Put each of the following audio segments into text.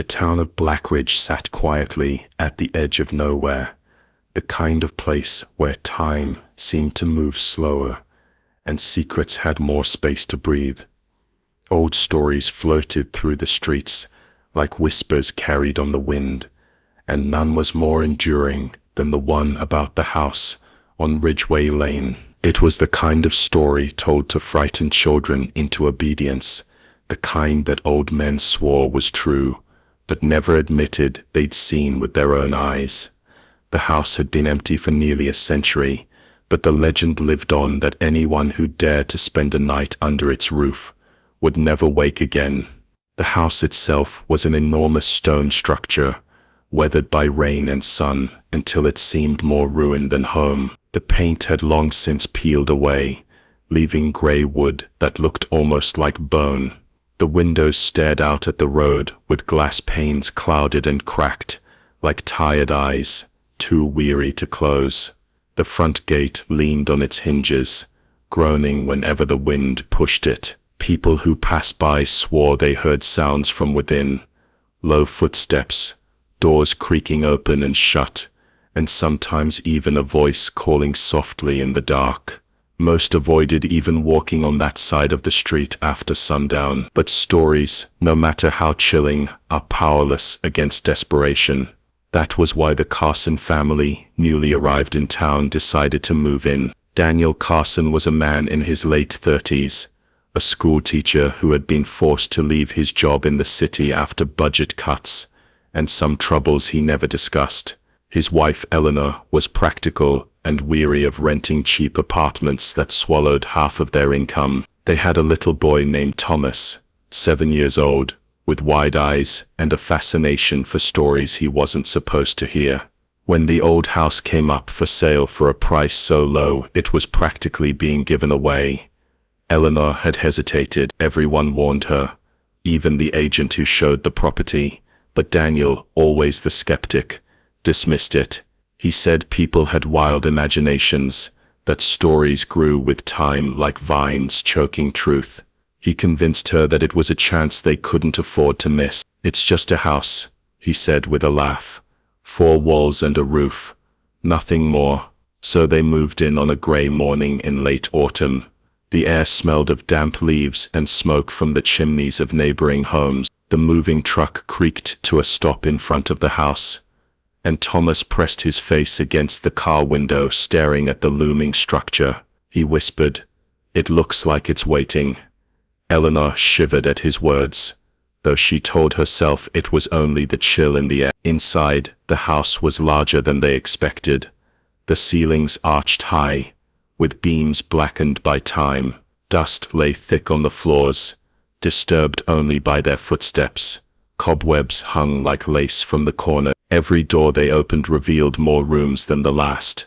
The town of Blackridge sat quietly at the edge of nowhere, the kind of place where time seemed to move slower and secrets had more space to breathe. Old stories floated through the streets like whispers carried on the wind, and none was more enduring than the one about the house on Ridgeway Lane. It was the kind of story told to frighten children into obedience, the kind that old men swore was true, but never admitted they'd seen with their own eyes. The house had been empty for nearly a century, but the legend lived on that anyone who dared to spend a night under its roof would never wake again. The house itself was an enormous stone structure, weathered by rain and sun until it seemed more ruined than home. The paint had long since peeled away, leaving gray wood that looked almost like bone. The windows stared out at the road with glass panes clouded and cracked, like tired eyes, too weary to close. The front gate leaned on its hinges, groaning whenever the wind pushed it. People who passed by swore they heard sounds from within, low footsteps, doors creaking open and shut, and sometimes even a voice calling softly in the dark. Most avoided even walking on that side of the street after sundown. But stories, no matter how chilling, are powerless against desperation. That was why the Carson family, newly arrived in town, decided to move in. Daniel Carson was a man in his late 30s, a school teacher who had been forced to leave his job in the city after budget cuts and some troubles he never discussed. His wife Eleanor was practical and weary of renting cheap apartments that swallowed half of their income. They had a little boy named Thomas, 7 years old, with wide eyes and a fascination for stories he wasn't supposed to hear. When the old house came up for sale for a price so low it was practically being given away, Eleanor had hesitated. Everyone warned her, even the agent who showed the property, but Daniel, always the skeptic, dismissed it. He said people had wild imaginations, that stories grew with time like vines choking truth. He convinced her that it was a chance they couldn't afford to miss. "It's just a house," he said with a laugh. "4 walls and a roof. Nothing more." So they moved in on a gray morning in late autumn. The air smelled of damp leaves and smoke from the chimneys of neighboring homes. The moving truck creaked to a stop in front of the house, and Thomas pressed his face against the car window, staring at the looming structure. He whispered, "It looks like it's waiting." Eleanor shivered at his words, though she told herself it was only the chill in the air. Inside, the house was larger than they expected. The ceilings arched high, with beams blackened by time. Dust lay thick on the floors, disturbed only by their footsteps. Cobwebs hung like lace from the corner. Every door they opened revealed more rooms than the last,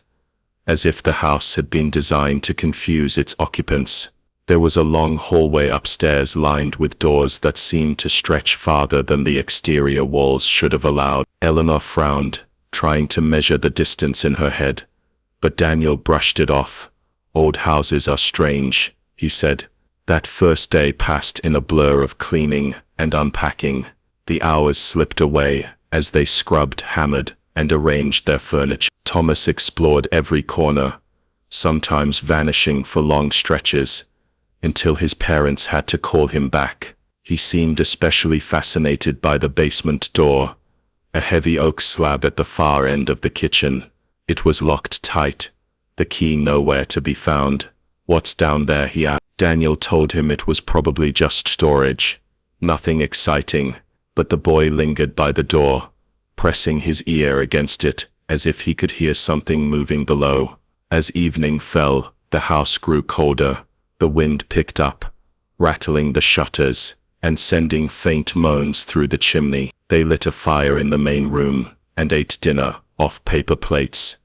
as if the house had been designed to confuse its occupants. There was a long hallway upstairs lined with doors that seemed to stretch farther than the exterior walls should have allowed. Eleanor frowned, trying to measure the distance in her head, but Daniel brushed it off. "Old houses are strange," he said. That first day passed in a blur of cleaning and unpacking. The hours slipped away as they scrubbed, hammered, and arranged their furniture. Thomas explored every corner, sometimes vanishing for long stretches, until his parents had to call him back. He seemed especially fascinated by the basement door, a heavy oak slab at the far end of the kitchen. It was locked tight, the key nowhere to be found. "What's down there?" he asked. Daniel told him it was probably just storage, nothing exciting, but the boy lingered by the door, pressing his ear against it as if he could hear something moving below. As evening fell, the house grew colder. The wind picked up, rattling the shutters and sending faint moans through the chimney. They lit a fire in the main room and ate dinner off paper plates,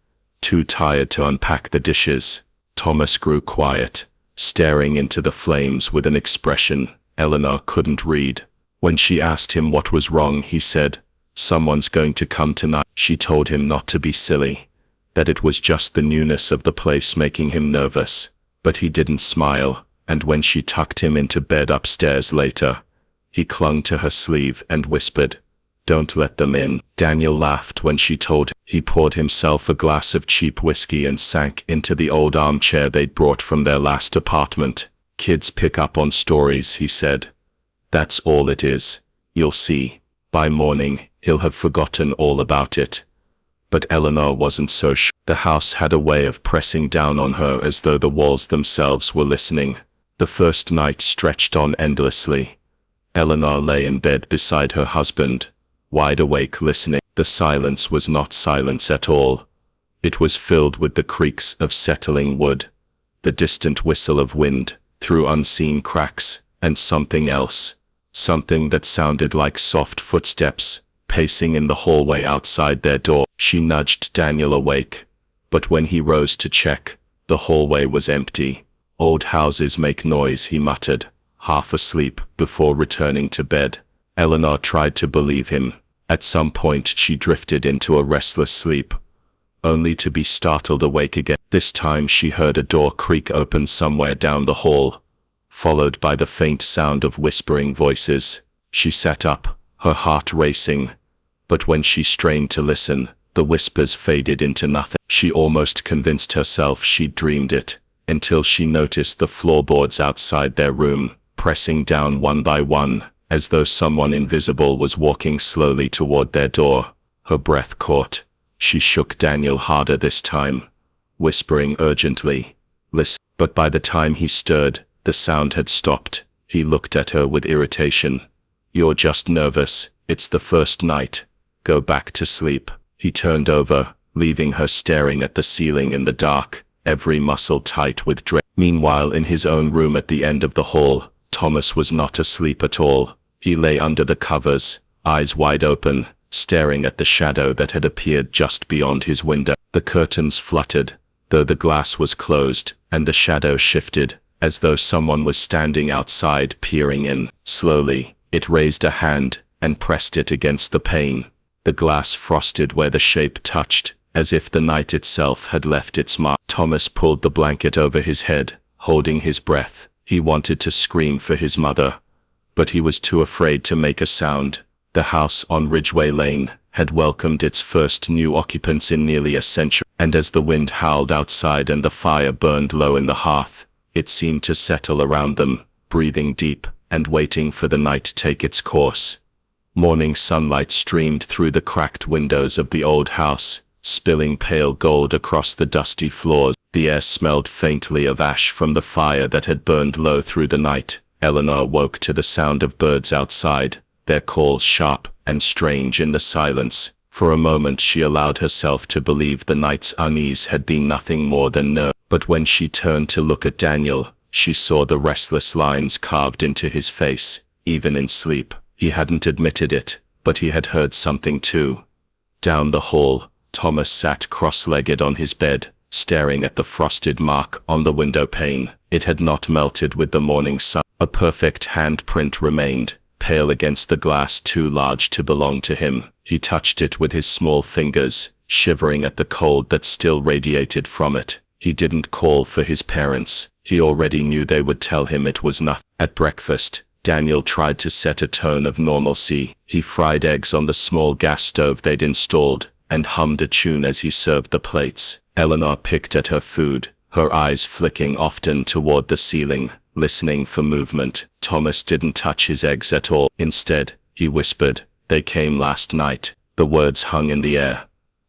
too tired to unpack the dishes. Thomas grew quiet, staring into the flames with an expression Eleanor couldn't read. When she asked him what was wrong, he said, "Someone's going to come tonight." She told him not to be silly, that it was just the newness of the place making him nervous. But he didn't smile, and when she tucked him into bed upstairs later, he clung to her sleeve and whispered, Don't let them in. Daniel laughed when she told him. He poured himself a glass of cheap whiskey and sank into the old armchair they'd brought from their last apartment. Kids pick up on stories, he said. That's all it is. You'll see. By morning, he'll have forgotten all about it. But Eleanor wasn't so sure. The house had a way of pressing down on her as though the walls themselves were listening. The first night stretched on endlessly. Eleanor lay in bed beside her husband, wide awake listening. The silence was not silence at all. It was filled with the creaks of settling wood, the distant whistle of wind through unseen cracks, and something else, something that sounded like soft footsteps, pacing in the hallway outside their door. She nudged Daniel awake, but when he rose to check, the hallway was empty. Old houses make noise, he muttered, half asleep, before returning to bed. Eleanor tried to believe him. At some point she drifted into a restless sleep, only to be startled awake again. This time she heard a door creak open somewhere down the hall, followed by the faint sound of whispering voices. She sat up, her heart racing, but when she strained to listen, the whispers faded into nothing. She almost convinced herself she'd dreamed it, until she noticed the floorboards outside their room, pressing down one by one, as though someone invisible was walking slowly toward their door. Her breath caught. She shook Daniel harder this time, whispering urgently, "Listen." But by the time he stirred, the sound had stopped. He looked at her with irritation. "You're just nervous. It's the first night. Go back to sleep." He turned over, leaving her staring at the ceiling in the dark, every muscle tight with dread. Meanwhile, in his own room at the end of the hall, Thomas was not asleep at all. He lay under the covers, eyes wide open, staring at the shadow that had appeared just beyond his window. The curtains fluttered, though the glass was closed, and the shadow shifted, as though someone was standing outside peering in. Slowly, it raised a hand and pressed it against the pane. The glass frosted where the shape touched, as if the night itself had left its mark. Thomas pulled the blanket over his head, holding his breath. He wanted to scream for his mother, but he was too afraid to make a sound. The house on Ridgeway Lane had welcomed its first new occupants in nearly a century, and as the wind howled outside and the fire burned low in the hearth, it seemed to settle around them, breathing deep and waiting for the night to take its course. Morning sunlight streamed through the cracked windows of the old house, spilling pale gold across the dusty floors. The air smelled faintly of ash from the fire that had burned low through the night. Eleanor woke to the sound of birds outside, their calls sharp and strange in the silence. For a moment she allowed herself to believe the night's unease had been nothing more than nerve. But when she turned to look at Daniel, she saw the restless lines carved into his face, even in sleep. He hadn't admitted it, but he had heard something too. Down the hall, Thomas sat cross-legged on his bed, staring at the frosted mark on the window pane. It had not melted with the morning sun. A perfect handprint remained, pale against the glass too large to belong to him. He touched it with his small fingers, shivering at the cold that still radiated from it. He didn't call for his parents. He already knew they would tell him it was nothing. At breakfast, Daniel tried to set a tone of normalcy. He fried eggs on the small gas stove they'd installed, and hummed a tune as he served the plates. Eleanor picked at her food, her eyes flicking often toward the ceiling, listening for movement. Thomas didn't touch his eggs at all. Instead, he whispered, "They came last night." The words hung in the air.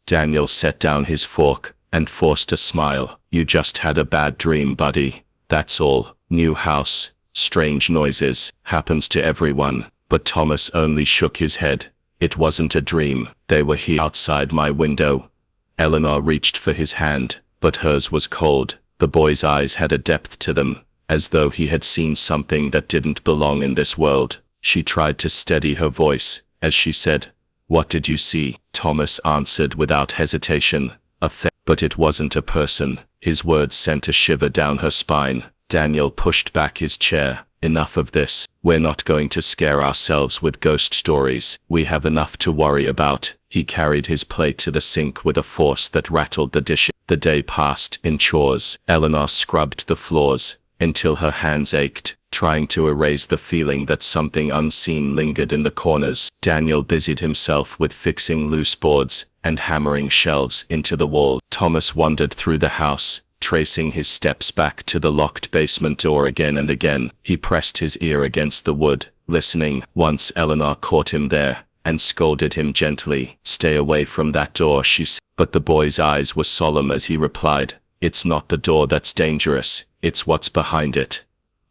Daniel set down his fork and forced a smile. "You just had a bad dream, buddy. That's all. New house, strange noises, happens to everyone." But Thomas only shook his head. "It wasn't a dream. They were here outside my window." Eleanor reached for his hand, but hers was cold. The boy's eyes had a depth to them, as though he had seen something that didn't belong in this world. She tried to steady her voice, as she said, "What did you see?" Thomas answered without hesitation, "A thing." But it wasn't a person. His words sent a shiver down her spine. Daniel pushed back his chair. "Enough of this. We're not going to scare ourselves with ghost stories. We have enough to worry about." He carried his plate to the sink with a force that rattled the dishes. The day passed in chores. Eleanor scrubbed the floors until her hands ached. trying to erase the feeling that something unseen lingered in the corners. Daniel busied himself with fixing loose boards and hammering shelves into the wall. Thomas wandered through the house, tracing his steps back to the locked basement door again and again. He pressed his ear against the wood, listening. Once Eleanor caught him there and scolded him gently. "Stay away from that door," she said. But the boy's eyes were solemn as he replied, "It's not the door that's dangerous, it's what's behind it."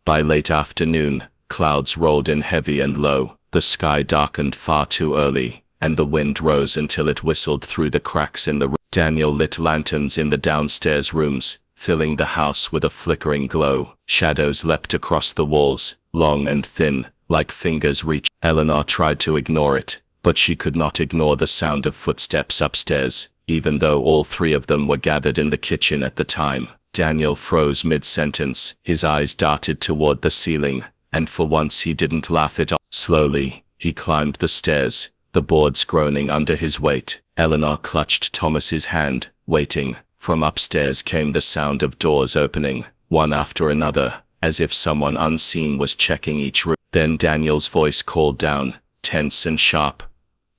By late afternoon, clouds rolled in heavy and low. The sky darkened far too early, and the wind rose until it whistled through the cracks in the roof. Daniel lit lanterns in the downstairs rooms, filling the house with a flickering glow. Shadows leapt across the walls, long and thin, like fingers reaching. Eleanor tried to ignore it, but she could not ignore the sound of footsteps upstairs, even though all three of them were gathered in the kitchen at the time. Daniel froze mid-sentence. His eyes darted toward the ceiling, and for once he didn't laugh it off. Slowly, he climbed the stairs, the boards groaning under his weight. Eleanor clutched Thomas's hand, waiting. From upstairs came the sound of doors opening, one after another, as if someone unseen was checking each room. Then Daniel's voice called down, tense and sharp.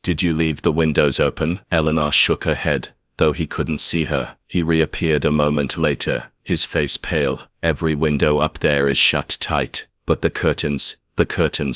"Did you leave the windows open?" Eleanor shook her head, though he couldn't see her. He reappeared a moment later, his face pale. "Every window up there is shut tight, but the curtains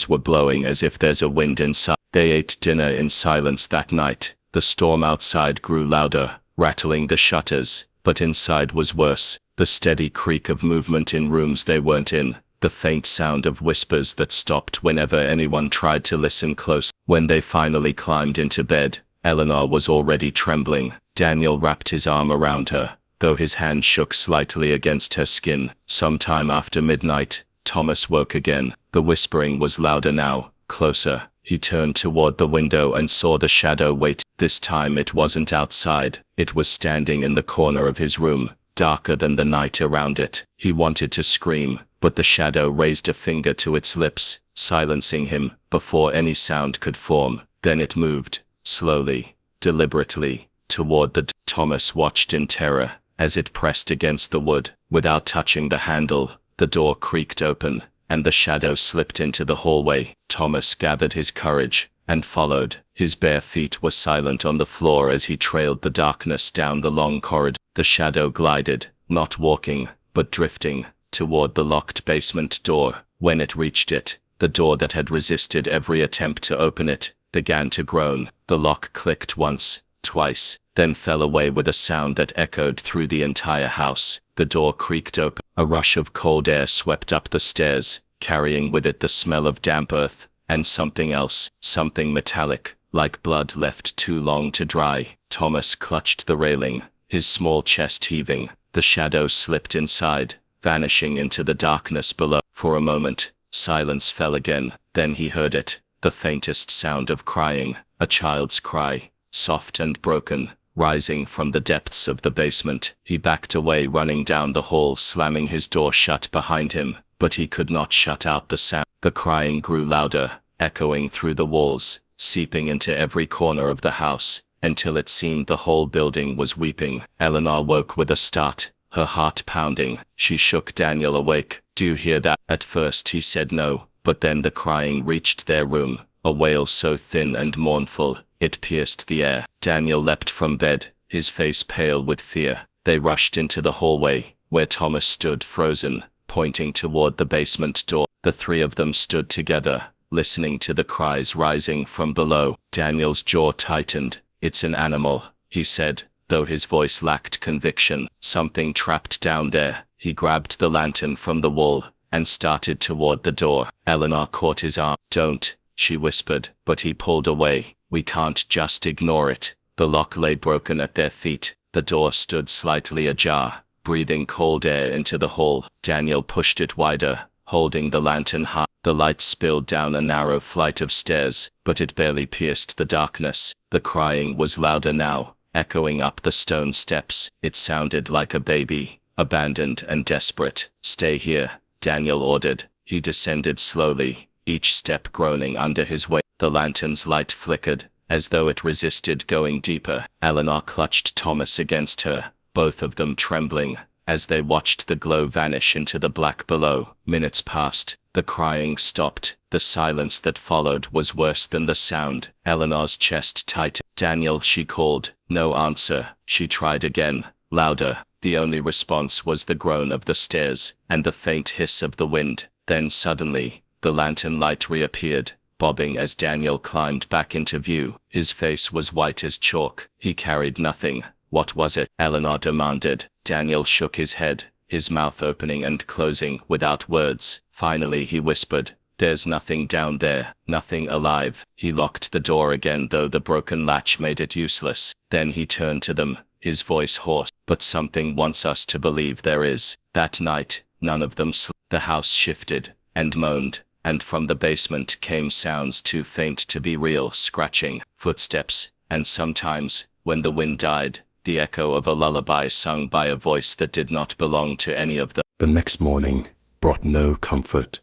were blowing as if there's a wind inside." They ate dinner in silence that night. The storm outside grew louder, rattling the shutters, but inside was worse. The steady creak of movement in rooms they weren't in, the faint sound of whispers that stopped whenever anyone tried to listen close. When they finally climbed into bed, Eleanor was already trembling. Daniel wrapped his arm around her, though his hand shook slightly against her skin. Sometime after midnight, Thomas woke again. The whispering was louder now, closer. He turned toward the window and saw the shadow wait. This time it wasn't outside. It was standing in the corner of his room, darker than the night around it. He wanted to scream, but the shadow raised a finger to its lips, silencing him before any sound could form. Then it moved, slowly, deliberately, toward the door. Thomas watched in terror as it pressed against the wood. Without touching the handle, the door creaked open, and the shadow slipped into the hallway. Thomas gathered his courage and followed. His bare feet were silent on the floor as he trailed the darkness down the long corridor. The shadow glided, not walking, but drifting, toward the locked basement door. When it reached it, the door that had resisted every attempt to open it began to groan. The lock clicked once, twice, then fell away with a sound that echoed through the entire house. The door creaked open. A rush of cold air swept up the stairs, carrying with it the smell of damp earth, and something else, something metallic, like blood left too long to dry. Thomas clutched the railing, his small chest heaving. The shadow slipped inside, vanishing into the darkness below. For a moment, silence fell again. Then he heard it, the faintest sound of crying, a child's cry, soft and broken, rising from the depths of the basement. He backed away, running down the hall, slamming his door shut behind him, but he could not shut out the sound. The crying grew louder, echoing through the walls, seeping into every corner of the house, until it seemed the whole building was weeping. Eleanor woke with a start, her heart pounding. She shook Daniel awake. "Do you hear that?" At first he said no, but then the crying reached their room, a wail so thin and mournful, it pierced the air. Daniel leapt from bed, his face pale with fear. They rushed into the hallway, where Thomas stood frozen, pointing toward the basement door. The three of them stood together, listening to the cries rising from below. Daniel's jaw tightened. "It's an animal," he said, though his voice lacked conviction. "Something trapped down there." He grabbed the lantern from the wall and started toward the door. Eleanor caught his arm. "Don't," she whispered, but he pulled away. "We can't just ignore it." The lock lay broken at their feet. The door stood slightly ajar, breathing cold air into the hall. Daniel pushed it wider, holding the lantern high. The light spilled down a narrow flight of stairs, but it barely pierced the darkness. The crying was louder now, echoing up the stone steps. It sounded like a baby, abandoned and desperate. "Stay here," Daniel ordered. He descended slowly, each step groaning under his weight. The lantern's light flickered, as though it resisted going deeper. Eleanor clutched Thomas against her, both of them trembling, as they watched the glow vanish into the black below. Minutes passed. The crying stopped. The silence that followed was worse than the sound. Eleanor's chest tightened. "Daniel," she called. No answer. She tried again, louder. The only response was the groan of the stairs and the faint hiss of the wind. Then suddenly, the lantern light reappeared, bobbing as Daniel climbed back into view. His face was white as chalk. He carried nothing. "What was it?" Eleanor demanded. Daniel shook his head, his mouth opening and closing without words. Finally he whispered, "There's nothing down there, nothing alive." He locked the door again, though the broken latch made it useless. Then he turned to them, his voice hoarse. "But something wants us to believe there is." That night, none of them slept. The house shifted and moaned, and from the basement came sounds too faint to be real: scratching, footsteps, and sometimes, when the wind died, the echo of a lullaby sung by a voice that did not belong to any of them. The next morning brought no comfort.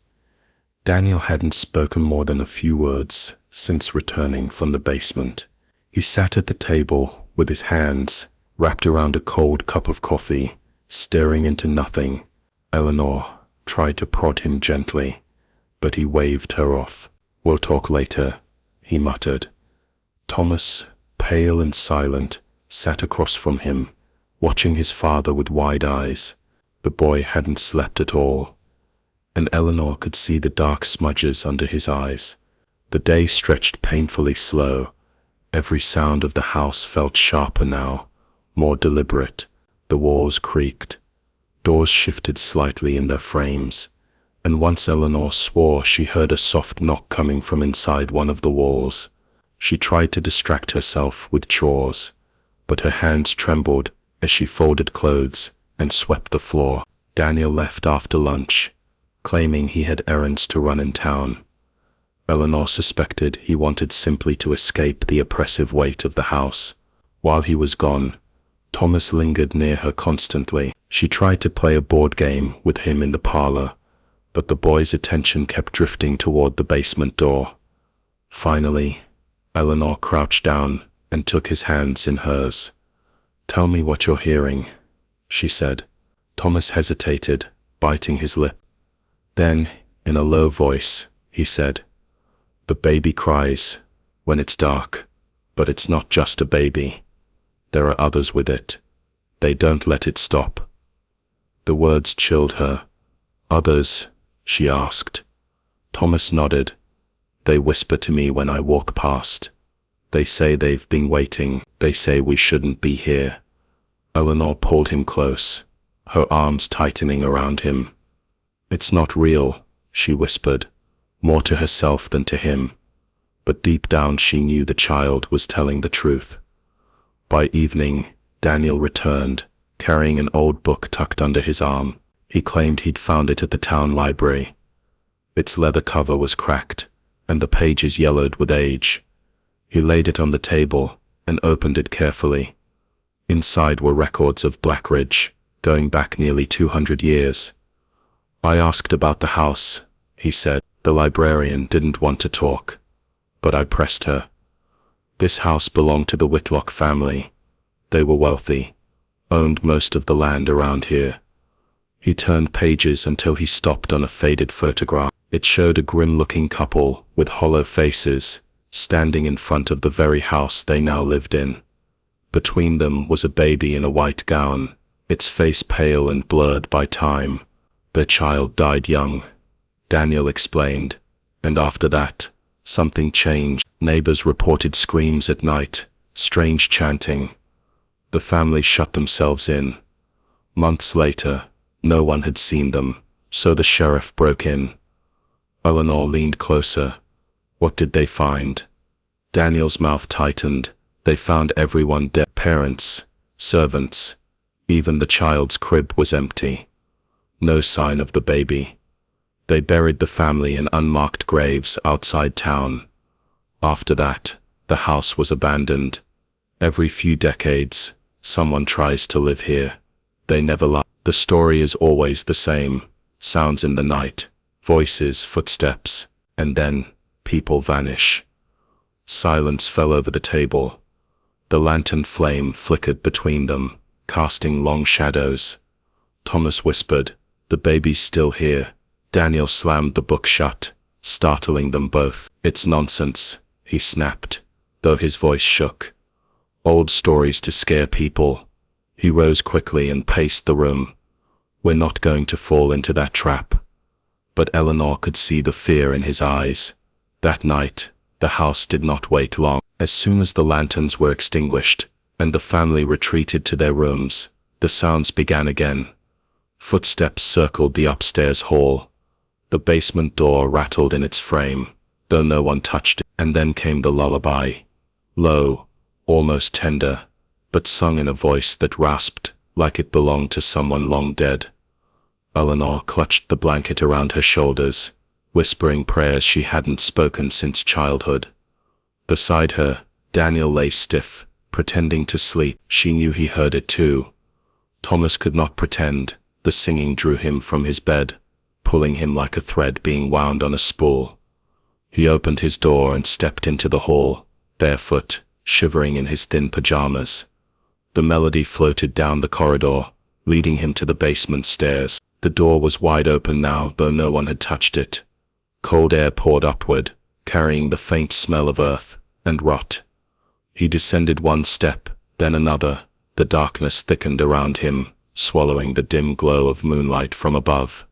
Daniel hadn't spoken more than a few words since returning from the basement. He sat at the table with his hands wrapped around a cold cup of coffee, staring into nothing. Eleanor tried to prod him gently, but he waved her off. "We'll talk later," he muttered. Thomas, pale and silent, sat across from him, watching his father with wide eyes. The boy hadn't slept at all, and Eleanor could see the dark smudges under his eyes. The day stretched painfully slow. Every sound of the house felt sharper now, more deliberate. The walls creaked. Doors shifted slightly in their frames, and once Eleanor swore she heard a soft knock coming from inside one of the walls. She tried to distract herself with chores, but her hands trembled as she folded clothes and swept the floor. Daniel left after lunch, claiming he had errands to run in town. Eleanor suspected he wanted simply to escape the oppressive weight of the house. While he was gone, Thomas lingered near her constantly. She tried to play a board game with him in the parlor, but the boy's attention kept drifting toward the basement door. Finally, Eleanor crouched down and took his hands in hers. "Tell me what you're hearing," she said. Thomas hesitated, biting his lip. Then, in a low voice, he said, "The baby cries when it's dark, but it's not just a baby. There are others with it. They don't let it stop." The words chilled her. "Others?" she asked. Thomas nodded. "They whisper to me when I walk past. They say they've been waiting. They say we shouldn't be here." Eleanor pulled him close, her arms tightening around him. "It's not real," she whispered, more to herself than to him. But deep down she knew the child was telling the truth. By evening, Daniel returned, carrying an old book tucked under his arm. He claimed he'd found it at the town library. Its leather cover was cracked, and the pages yellowed with age. He laid it on the table and opened it carefully. Inside were records of Blackridge, going back nearly 200 years. "I asked about the house," he said. The librarian didn't want to talk, but I pressed her. "This house belonged to the Whitlock family. They were wealthy, owned most of the land around here." He turned pages until he stopped on a faded photograph. It showed a grim-looking couple with hollow faces, standing in front of the very house they now lived in. Between them was a baby in a white gown, its face pale and blurred by time. "Their child died young," Daniel explained, "and after that, something changed. Neighbors reported screams at night, strange chanting. The family shut themselves in. Months later, no one had seen them, so the sheriff broke in." Eleanor leaned closer. "What did they find?" Daniel's mouth tightened. "They found everyone dead. Parents, servants, even the child's crib was empty. No sign of the baby. They buried the family in unmarked graves outside town. After that, the house was abandoned. Every few decades, someone tries to live here. They never lie. The story is always the same. Sounds in the night, voices, footsteps, and then people vanish." Silence fell over the table. The lantern flame flickered between them, casting long shadows. Thomas whispered, "The baby's still here, Daniel slammed the book shut, startling them both. "It's nonsense," he snapped, though his voice shook. "Old stories to scare people." He rose quickly and paced the room. "We're not going to fall into that trap." But Eleanor could see the fear in his eyes. That night, the house did not wait long. As soon as the lanterns were extinguished, and the family retreated to their rooms, the sounds began again. Footsteps circled the upstairs hall. The basement door rattled in its frame, though no one touched it. And then came the lullaby. Low, almost tender, but sung in a voice that rasped like it belonged to someone long dead. Eleanor clutched the blanket around her shoulders, whispering prayers she hadn't spoken since childhood. Beside her, Daniel lay stiff, pretending to sleep. She knew he heard it too. Thomas could not pretend. The singing drew him from his bed, pulling him like a thread being wound on a spool. He opened his door and stepped into the hall, barefoot, shivering in his thin pajamas. The melody floated down the corridor, leading him to the basement stairs. The door was wide open now, though no one had touched it. Cold air poured upward, carrying the faint smell of earth and rot. He descended one step, then another. The darkness thickened around him, swallowing the dim glow of moonlight from above.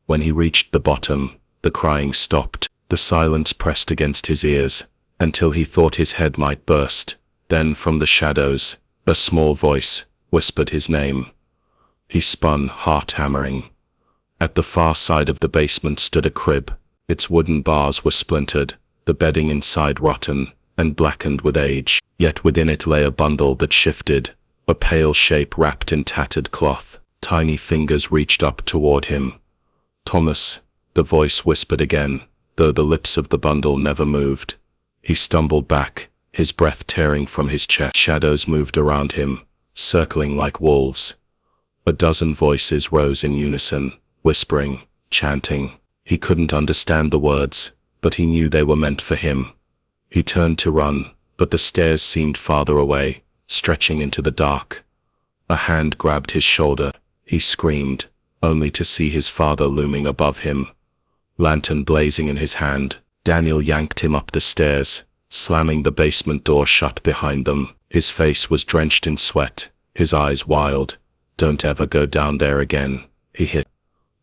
When he reached the bottom, the crying stopped. The silence pressed against his ears, until he thought his head might burst. Then from the shadows, a small voice whispered his name. He spun, heart hammering. At the far side of the basement stood a crib. Its wooden bars were splintered, the bedding inside rotten and blackened with age. Yet within it lay a bundle that shifted, a pale shape wrapped in tattered cloth. Tiny fingers reached up toward him. "Thomas," the voice whispered again, though the lips of the bundle never moved. He stumbled back, his breath tearing from his chest. Shadows moved around him, circling like wolves. A dozen voices rose in unison, whispering, chanting. He couldn't understand the words, but he knew they were meant for him. He turned to run, but the stairs seemed farther away, stretching into the dark. A hand grabbed his shoulder. He screamed, only to see his father looming above him. Lantern blazing in his hand, Daniel yanked him up the stairs, slamming the basement door shut behind them. His face was drenched in sweat, his eyes wild. "Don't ever go down there again," he hissed.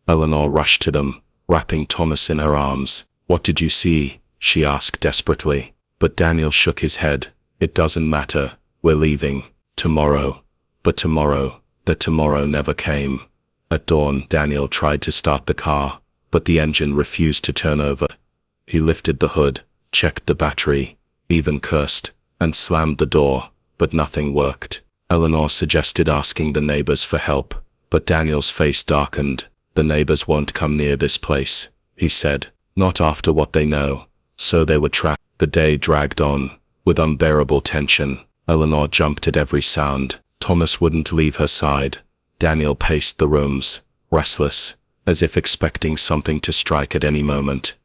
Eleanor rushed to them, wrapping Thomas in her arms. "What did you see?" she asked desperately. But Daniel shook his head. "It doesn't matter. We're leaving. Tomorrow." But tomorrow, the tomorrow never came. At dawn, Daniel tried to start the car, but the engine refused to turn over. He lifted the hood, checked the battery, even cursed, and slammed the door, but nothing worked. Eleanor suggested asking the neighbors for help, but Daniel's face darkened. "The neighbors won't come near this place," he said, "not after what they know." So they were trapped. The day dragged on, with unbearable tension. Eleanor jumped at every sound. Thomas wouldn't leave her side. Daniel paced the rooms, restless, as if expecting something to strike at any moment.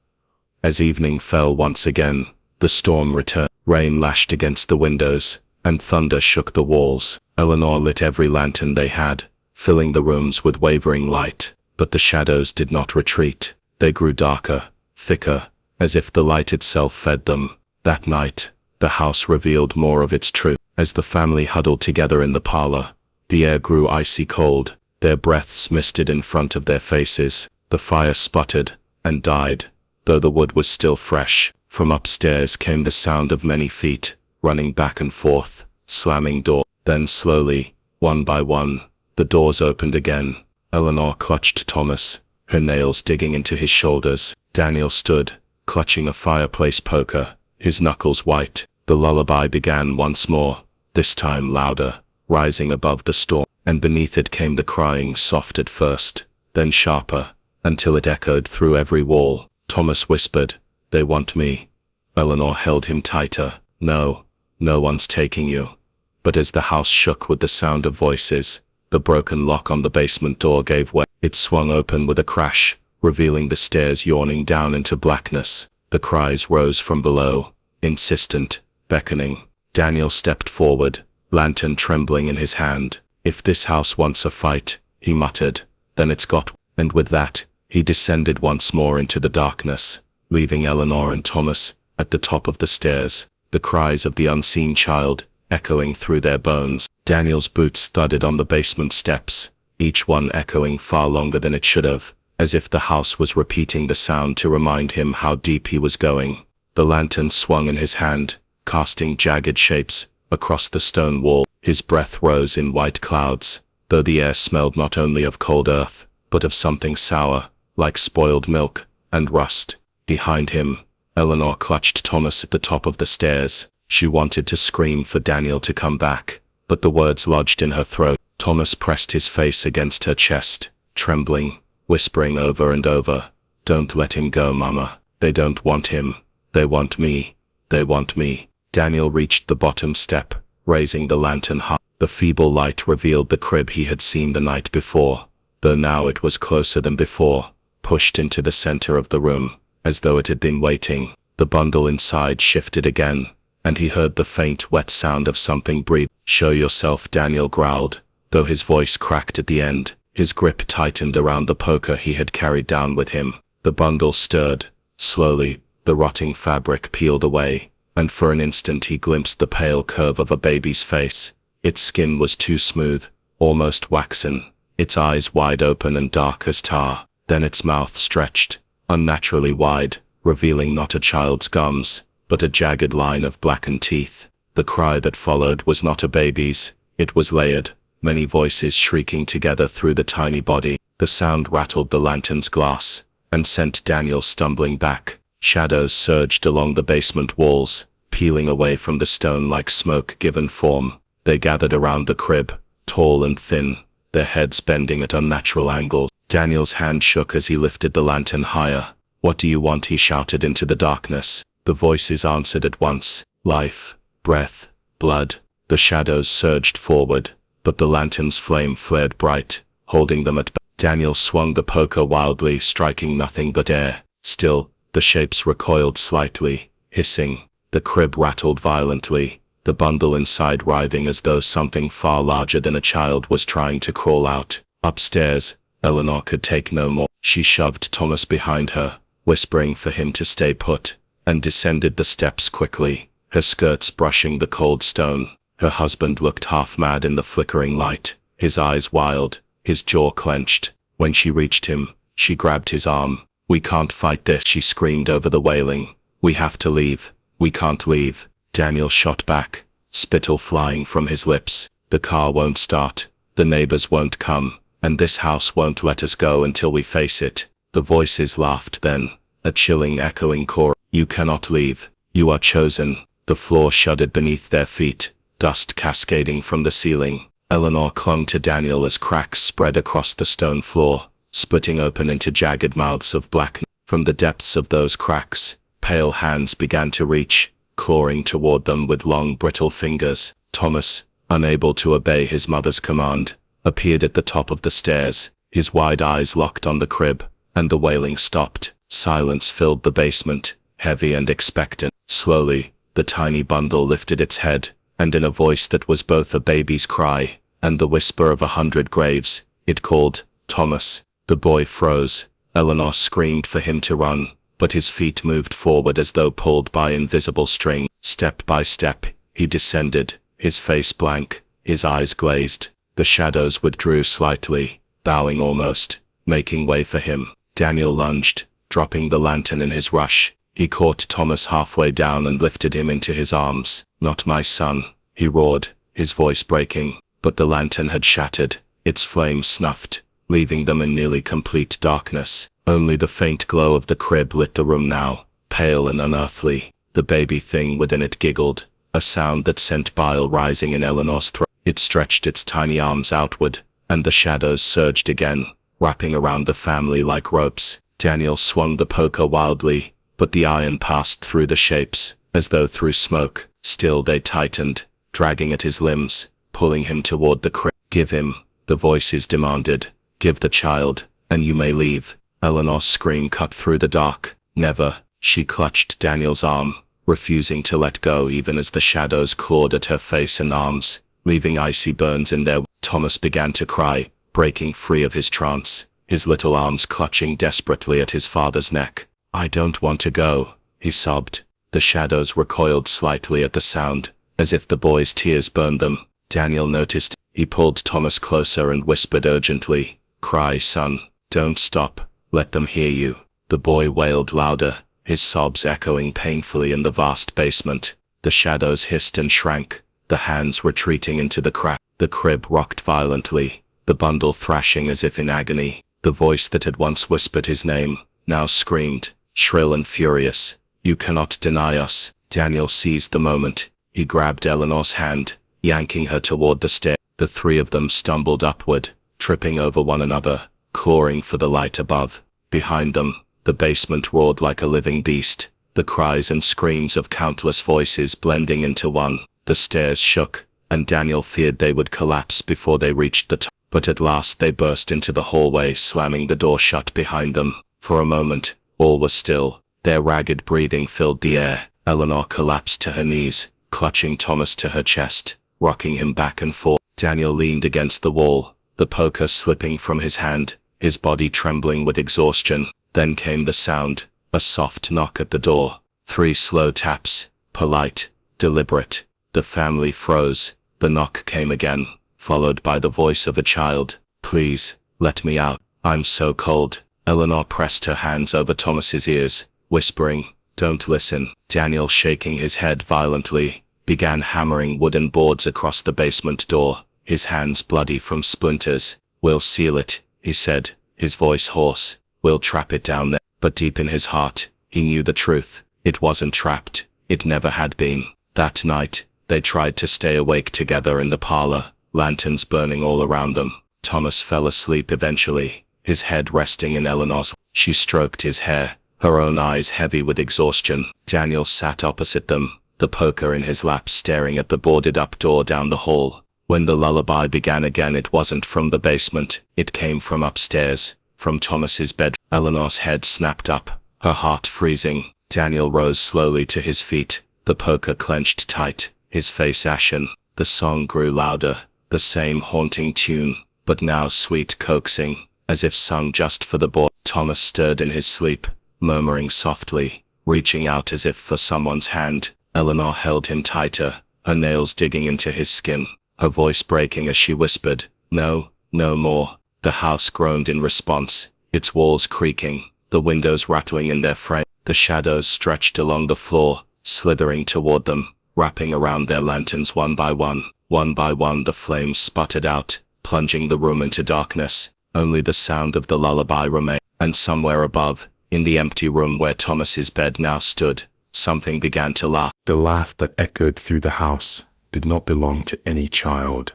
As evening fell once again, the storm returned. Rain lashed against the windows, and thunder shook the walls. Eleanor lit every lantern they had, filling the rooms with wavering light. But the shadows did not retreat. They grew darker, thicker, as if the light itself fed them. That night, the house revealed more of its truth. As the family huddled together in the parlor, the air grew icy cold. Their breaths misted in front of their faces. The fire sputtered and died, though the wood was still fresh. From upstairs came the sound of many feet, running back and forth, slamming doors. Then slowly, one by one, the doors opened again. Eleanor clutched Thomas, her nails digging into his shoulders. Daniel stood, clutching a fireplace poker, his knuckles white. The lullaby began once more, this time louder, rising above the storm, and beneath it came the crying, soft at first, then sharper, until it echoed through every wall. Thomas whispered, "They want me." Eleanor held him tighter. "No, no one's taking you." But as the house shook with the sound of voices, the broken lock on the basement door gave way. It swung open with a crash, revealing the stairs yawning down into blackness. The cries rose from below, insistent, beckoning. Daniel stepped forward, lantern trembling in his hand. "If this house wants a fight," he muttered, "then it's got." And with that, He descended once more into the darkness, leaving Eleanor and Thomas at the top of the stairs, the cries of the unseen child echoing through their bones. Daniel's boots thudded on the basement steps, each one echoing far longer than it should have, as if the house was repeating the sound to remind him how deep he was going. The lantern swung in his hand, casting jagged shapes across the stone wall. His breath rose in white clouds, though the air smelled not only of cold earth, but of something sour, like spoiled milk and rust. Behind him, Eleanor clutched Thomas at the top of the stairs. She wanted to scream for Daniel to come back, but the words lodged in her throat. Thomas pressed his face against her chest, trembling, whispering over and over, "Don't let him go, Mama. They don't want him. They want me. They want me." Daniel reached the bottom step, raising the lantern high. The feeble light revealed the crib he had seen the night before, though now it was closer than before, pushed into the center of the room, as though it had been waiting. The bundle inside shifted again, and he heard the faint, wet sound of something breathe. "Show yourself," Daniel growled, though his voice cracked at the end. His grip tightened around the poker he had carried down with him. The bundle stirred. Slowly, the rotting fabric peeled away, and for an instant he glimpsed the pale curve of a baby's face. Its skin was too smooth, almost waxen, its eyes wide open and dark as tar. Then its mouth stretched, unnaturally wide, revealing not a child's gums, but a jagged line of blackened teeth. The cry that followed was not a baby's. It was layered, many voices shrieking together through the tiny body. The sound rattled the lantern's glass, and sent Daniel stumbling back. Shadows surged along the basement walls, peeling away from the stone like smoke given form. They gathered around the crib, tall and thin, their heads bending at unnatural angles. Daniel's hand shook as he lifted the lantern higher. "What do you want?" he shouted into the darkness. The voices answered at once. Life, breath, blood. The shadows surged forward, but the lantern's flame flared bright, holding them at bay. Daniel swung the poker wildly, striking nothing but air. Still, the shapes recoiled slightly, hissing. The crib rattled violently, the bundle inside writhing as though something far larger than a child was trying to crawl out. Upstairs, Eleanor could take no more. She shoved Thomas behind her, whispering for him to stay put, and descended the steps quickly, her skirts brushing the cold stone. Her husband looked half mad in the flickering light, his eyes wild, his jaw clenched. When she reached him, she grabbed his arm. "We can't fight this," she screamed over the wailing. "We have to leave. We can't leave." Daniel shot back, spittle flying from his lips. "The car won't start, the neighbors won't come, and this house won't let us go until we face it." The voices laughed then, a chilling echoing chorus. "You cannot leave. You are chosen." The floor shuddered beneath their feet, dust cascading from the ceiling. Eleanor clung to Daniel as cracks spread across the stone floor, splitting open into jagged mouths of blackness. From the depths of those cracks, pale hands began to reach, clawing toward them with long brittle fingers. Thomas, unable to obey his mother's command, appeared at the top of the stairs, his wide eyes locked on the crib, and the wailing stopped. Silence filled the basement, heavy and expectant. Slowly, the tiny bundle lifted its head, and in a voice that was both a baby's cry and the whisper of 100 graves, it called, "Thomas." The boy froze. Eleanor screamed for him to run, but his feet moved forward as though pulled by invisible string. Step by step, he descended, his face blank, his eyes glazed. The shadows withdrew slightly, bowing almost, making way for him. Daniel lunged, dropping the lantern in his rush. He caught Thomas halfway down and lifted him into his arms. "Not my son," he roared, his voice breaking. But the lantern had shattered, its flame snuffed, leaving them in nearly complete darkness. Only the faint glow of the crib lit the room now, pale and unearthly. The baby thing within it giggled, a sound that sent bile rising in Eleanor's throat. It stretched its tiny arms outward, and the shadows surged again, wrapping around the family like ropes. Daniel swung the poker wildly, but the iron passed through the shapes, as though through smoke. Still they tightened, dragging at his limbs, pulling him toward the crib. "Give him," the voices demanded. "Give the child, and you may leave." Eleanor's scream cut through the dark. "Never." She clutched Daniel's arm, refusing to let go even as the shadows clawed at her face and arms, leaving icy burns in there. Thomas began to cry, breaking free of his trance, his little arms clutching desperately at his father's neck. "I don't want to go," he sobbed. The shadows recoiled slightly at the sound, as if the boy's tears burned them. Daniel noticed. He pulled Thomas closer and whispered urgently, "Cry, son. Don't stop. Let them hear you." The boy wailed louder, his sobs echoing painfully in the vast basement. The shadows hissed and shrank, the hands retreating into the crack. The crib rocked violently, the bundle thrashing as if in agony. The voice that had once whispered his name now screamed, shrill and furious, "You cannot deny us." Daniel seized the moment. He grabbed Eleanor's hand, yanking her toward the stair. The three of them stumbled upward, tripping over one another, clawing for the light above. Behind them, the basement roared like a living beast, the cries and screams of countless voices blending into one. The stairs shook, and Daniel feared they would collapse before they reached the top. But at last they burst into the hallway, slamming the door shut behind them. For a moment, all was still. Their ragged breathing filled the air. Eleanor collapsed to her knees, clutching Thomas to her chest, rocking him back and forth. Daniel leaned against the wall, the poker slipping from his hand, his body trembling with exhaustion. Then came the sound, a soft knock at the door. 3 slow taps, polite, deliberate. The family froze. The knock came again, followed by the voice of a child. "Please, let me out. I'm so cold." Eleanor pressed her hands over Thomas's ears, whispering, "Don't listen." Daniel, shaking his head violently, began hammering wooden boards across the basement door, his hands bloody from splinters. "We'll seal it," he said, his voice hoarse. "We'll trap it down there." But deep in his heart, he knew the truth. It wasn't trapped. It never had been. That night, they tried to stay awake together in the parlor, lanterns burning all around them. Thomas fell asleep eventually, his head resting in Eleanor's. She stroked his hair, her own eyes heavy with exhaustion. Daniel sat opposite them, the poker in his lap, staring at the boarded-up door down the hall. When the lullaby began again, it wasn't from the basement. It came from upstairs, from Thomas's bed. Eleanor's head snapped up, her heart freezing. Daniel rose slowly to his feet, the poker clenched tight, his face ashen. The song grew louder, the same haunting tune, but now sweet, coaxing, as if sung just for the boy. Thomas stirred in his sleep, murmuring softly, reaching out as if for someone's hand. Eleanor held him tighter, her nails digging into his skin, her voice breaking as she whispered, "No, no more." The house groaned in response, its walls creaking, the windows rattling in their frame. The shadows stretched along the floor, slithering toward them, wrapping around their lanterns one by one. One by one the flames sputtered out, plunging the room into darkness. Only the sound of the lullaby remained. And somewhere above, in the empty room where Thomas's bed now stood, something began to laugh. The laugh that echoed through the house did not belong to any child.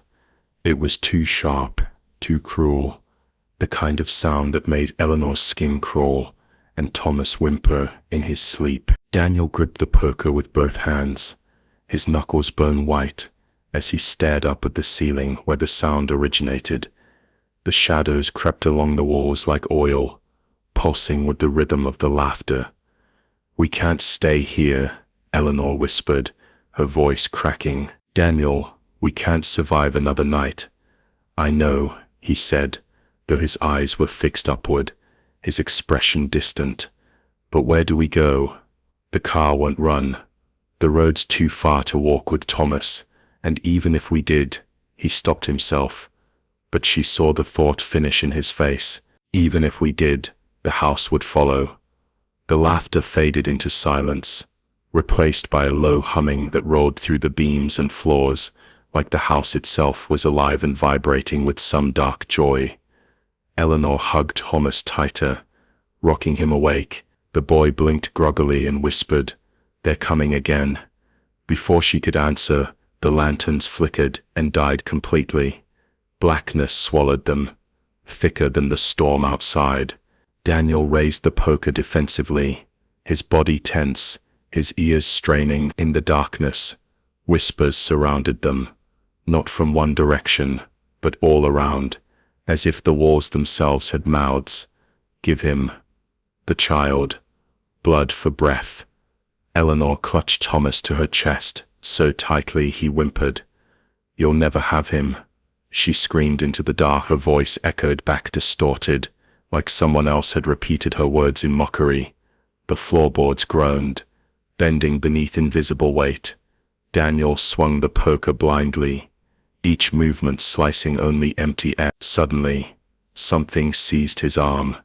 It was too sharp, too cruel, the kind of sound that made Eleanor's skin crawl and Thomas whimper in his sleep. Daniel gripped the poker with both hands, his knuckles bone white, as he stared up at the ceiling where the sound originated. The shadows crept along the walls like oil, pulsing with the rhythm of the laughter. "We can't stay here," Eleanor whispered, her voice cracking. "Daniel, we can't survive another night." "I know," he said, though his eyes were fixed upward, his expression distant. "But where do we go? The car won't run. The road's too far to walk with Thomas, and even if we did," he stopped himself. But she saw the thought finish in his face. "Even if we did, the house would follow." The laughter faded into silence, replaced by a low humming that rolled through the beams and floors, like the house itself was alive and vibrating with some dark joy. Eleanor hugged Thomas tighter, rocking him awake. The boy blinked groggily and whispered, "They're coming again." Before she could answer, the lanterns flickered and died completely. Blackness swallowed them, thicker than the storm outside. Daniel raised the poker defensively, his body tense, his ears straining. In the darkness, whispers surrounded them, not from one direction, but all around, as if the walls themselves had mouths. "Give him the child, blood for breath." Eleanor clutched Thomas to her chest, so tightly he whimpered. "You'll never have him," she screamed into the dark. Her voice echoed back distorted, like someone else had repeated her words in mockery. The floorboards groaned, bending beneath invisible weight. Daniel swung the poker blindly, each movement slicing only empty air. Suddenly, something seized his arm,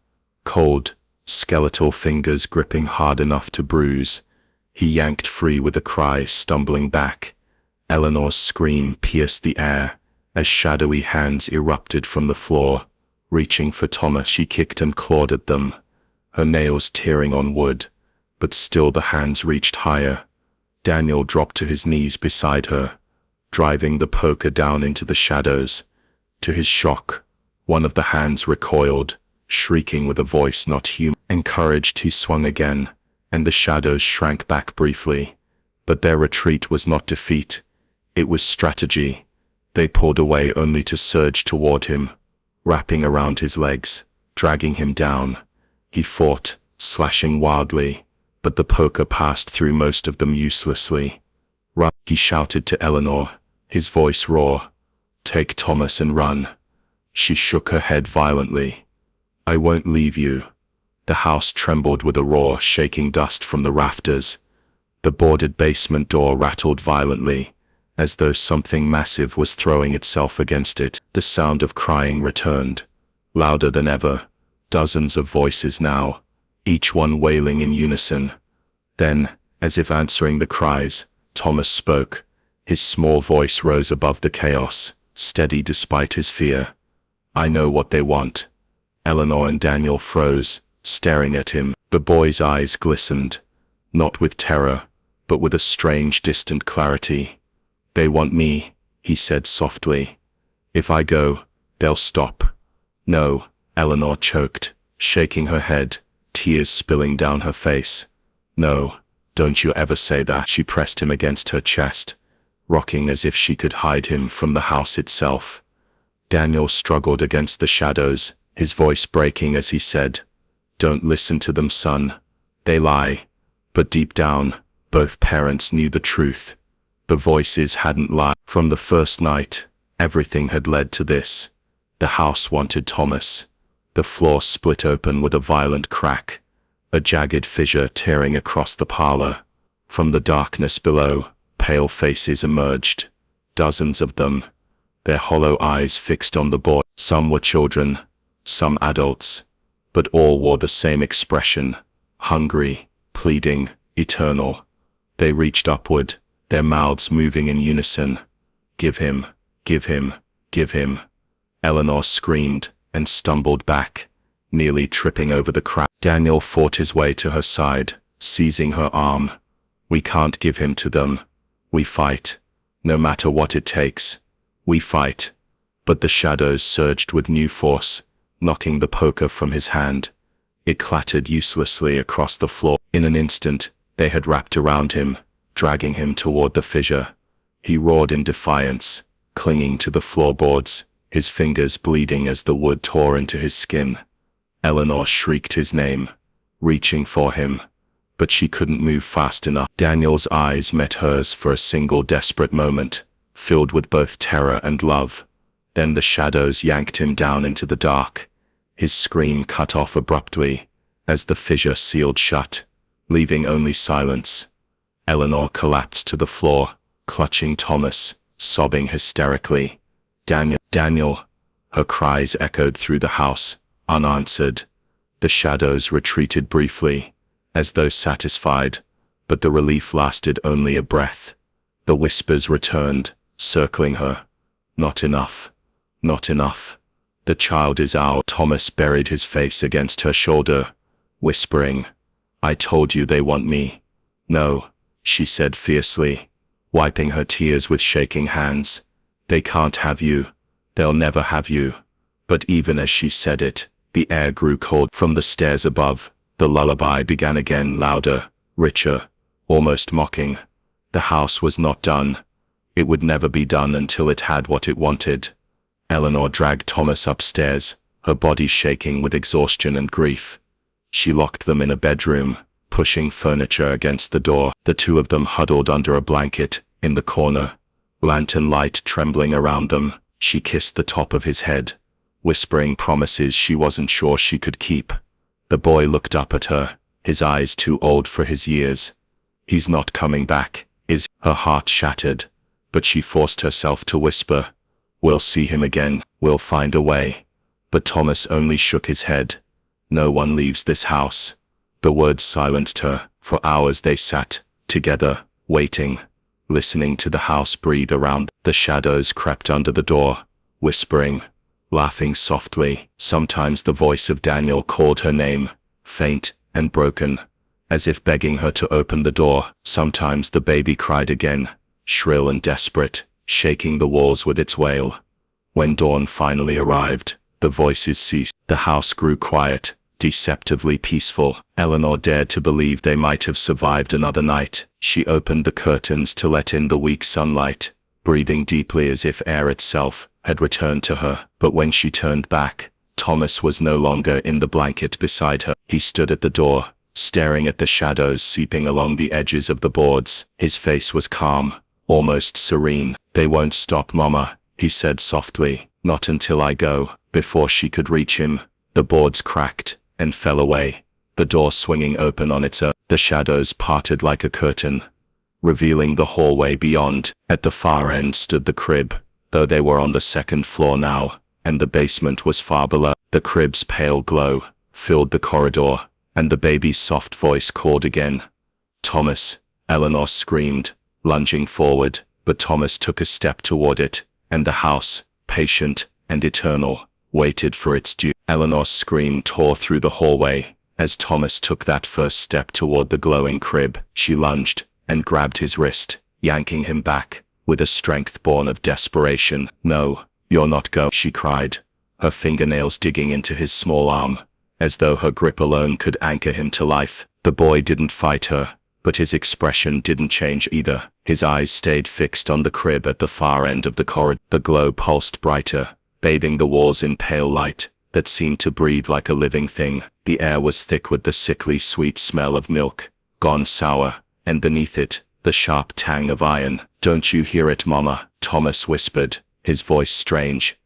cold, skeletal fingers gripping hard enough to bruise. He yanked free with a cry, stumbling back. Eleanor's scream pierced the air as shadowy hands erupted from the floor. Reaching for Thomas, she kicked and clawed at them, her nails tearing on wood, but still the hands reached higher. Daniel dropped to his knees beside her, driving the poker down into the shadows. To his shock, one of the hands recoiled, shrieking with a voice not human. Encouraged, he swung again, and the shadows shrank back briefly. But their retreat was not defeat. It was strategy. They pulled away only to surge toward him, wrapping around his legs, dragging him down. He fought, slashing wildly, but the poker passed through most of them uselessly. "Run," he shouted to Eleanor, his voice raw. "Take Thomas and run." She shook her head violently. "I won't leave you." The house trembled with a roar, shaking dust from the rafters. The boarded basement door rattled violently, as though something massive was throwing itself against it. The sound of crying returned, louder than ever. Dozens of voices now, each one wailing in unison. Then, as if answering the cries, Thomas spoke. His small voice rose above the chaos, steady despite his fear. "I know what they want." Eleanor and Daniel froze, staring at him. The boy's eyes glistened, not with terror, but with a strange, distant clarity. "They want me," he said softly. "If I go, they'll stop." "No," Eleanor choked, shaking her head, tears spilling down her face. "No, don't you ever say that." She pressed him against her chest, rocking as if she could hide him from the house itself. Daniel struggled against the shadows, his voice breaking as he said, "Don't listen to them, son. They lie." But deep down, both parents knew the truth. The voices hadn't lied. From the first night, everything had led to this. The house wanted Thomas. The floor split open with a violent crack, a jagged fissure tearing across the parlor. From the darkness below, pale faces emerged, dozens of them, their hollow eyes fixed on the boy. Some were children, some adults, but all wore the same expression, hungry, pleading, eternal. They reached upward, their mouths moving in unison. "Give him, give him, give him." Eleanor screamed and stumbled back, nearly tripping over the crack. Daniel fought his way to her side, seizing her arm. "We can't give him to them. We fight. No matter what it takes. We fight." But the shadows surged with new force, knocking the poker from his hand. It clattered uselessly across the floor. In an instant, they had wrapped around him, dragging him toward the fissure. He roared in defiance, clinging to the floorboards, his fingers bleeding as the wood tore into his skin. Eleanor shrieked his name, reaching for him, but she couldn't move fast enough. Daniel's eyes met hers for a single desperate moment, filled with both terror and love. Then the shadows yanked him down into the dark. His scream cut off abruptly, as the fissure sealed shut, leaving only silence. Eleanor collapsed to the floor, clutching Thomas, sobbing hysterically. "Daniel, Daniel!" Her cries echoed through the house, unanswered. The shadows retreated briefly, as though satisfied, but the relief lasted only a breath. The whispers returned, circling her. "Not enough. Not enough. The child is ours." Thomas buried his face against her shoulder, whispering, "I told you they want me." "No," she said fiercely, wiping her tears with shaking hands. "They can't have you. They'll never have you." But even as she said it, the air grew cold. From the stairs above, the lullaby began again, louder, richer, almost mocking. The house was not done. It would never be done until it had what it wanted. Eleanor dragged Thomas upstairs, her body shaking with exhaustion and grief. She locked them in a bedroom, pushing furniture against the door. The two of them huddled under a blanket, in the corner, lantern light trembling around them. She kissed the top of his head, whispering promises she wasn't sure she could keep. The boy looked up at her, his eyes too old for his years. "He's not coming back, is he?" Her heart shattered, but she forced herself to whisper, "We'll see him again, we'll find a way." But Thomas only shook his head. "No one leaves this house." The words silenced her. For hours they sat, together, waiting, listening to the house breathe around. The shadows crept under the door, whispering, laughing softly. Sometimes the voice of Daniel called her name, faint and broken, as if begging her to open the door. Sometimes the baby cried again, shrill and desperate, shaking the walls with its wail. When dawn finally arrived, the voices ceased. The house grew quiet, deceptively peaceful. Eleanor dared to believe they might have survived another night. She opened the curtains to let in the weak sunlight, breathing deeply as if air itself had returned to her. But when she turned back, Thomas was no longer in the blanket beside her. He stood at the door, staring at the shadows seeping along the edges of the boards. His face was calm, almost serene. "They won't stop, Mama," he said softly. "Not until I go." Before she could reach him, the boards cracked and fell away, the door swinging open on its own. The shadows parted like a curtain, revealing the hallway beyond. At the far end stood the crib, though they were on the second floor now, and the basement was far below. The crib's pale glow filled the corridor, and the baby's soft voice called again. "Thomas!" Eleanor screamed, lunging forward, but Thomas took a step toward it, and the house, patient and eternal, waited for its due. Eleanor's scream tore through the hallway. As Thomas took that first step toward the glowing crib, she lunged and grabbed his wrist, yanking him back, with a strength born of desperation. "No, you're not going," she cried, her fingernails digging into his small arm, as though her grip alone could anchor him to life. The boy didn't fight her, but his expression didn't change either. His eyes stayed fixed on the crib at the far end of the corridor. The glow pulsed brighter, bathing the walls in pale light that seemed to breathe like a living thing. The air was thick with the sickly sweet smell of milk, gone sour, and beneath it, the sharp tang of iron. "Don't you hear it, Mama?" Thomas whispered, his voice strange,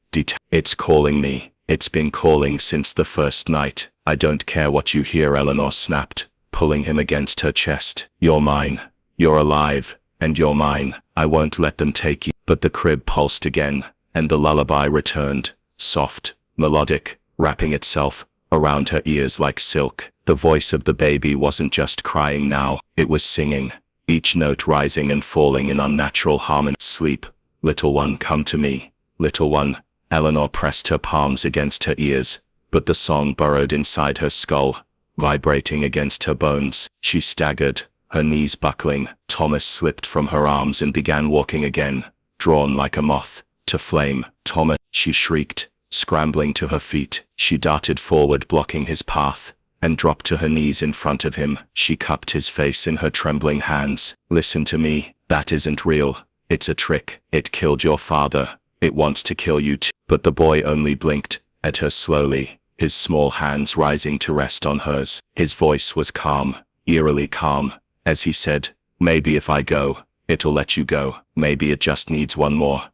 "It's calling me. It's been calling since the first night." "I don't care what you hear," Eleanor snapped, pulling him against her chest. "You're mine. You're alive, and you're mine. I won't let them take you." But the crib pulsed again, and the lullaby returned, soft, melodic, wrapping itself around her ears like silk. The voice of the baby wasn't just crying now, it was singing, each note rising and falling in unnatural harmony. "Sleep, little one, come to me, little one." Eleanor pressed her palms against her ears, but the song burrowed inside her skull, vibrating against her bones. She staggered, her knees buckling. Thomas slipped from her arms and began walking again, drawn like a moth to flame. "Thomas!" she shrieked, scrambling to her feet. She darted forward, blocking his path, and dropped to her knees in front of him. She cupped his face in her trembling hands. "Listen to me, that isn't real. It's a trick. It killed your father. It wants to kill you too." But the boy only blinked at her slowly, his small hands rising to rest on hers. His voice was calm, eerily calm, as he said, "Maybe if I go, it'll let you go. Maybe it just needs one more."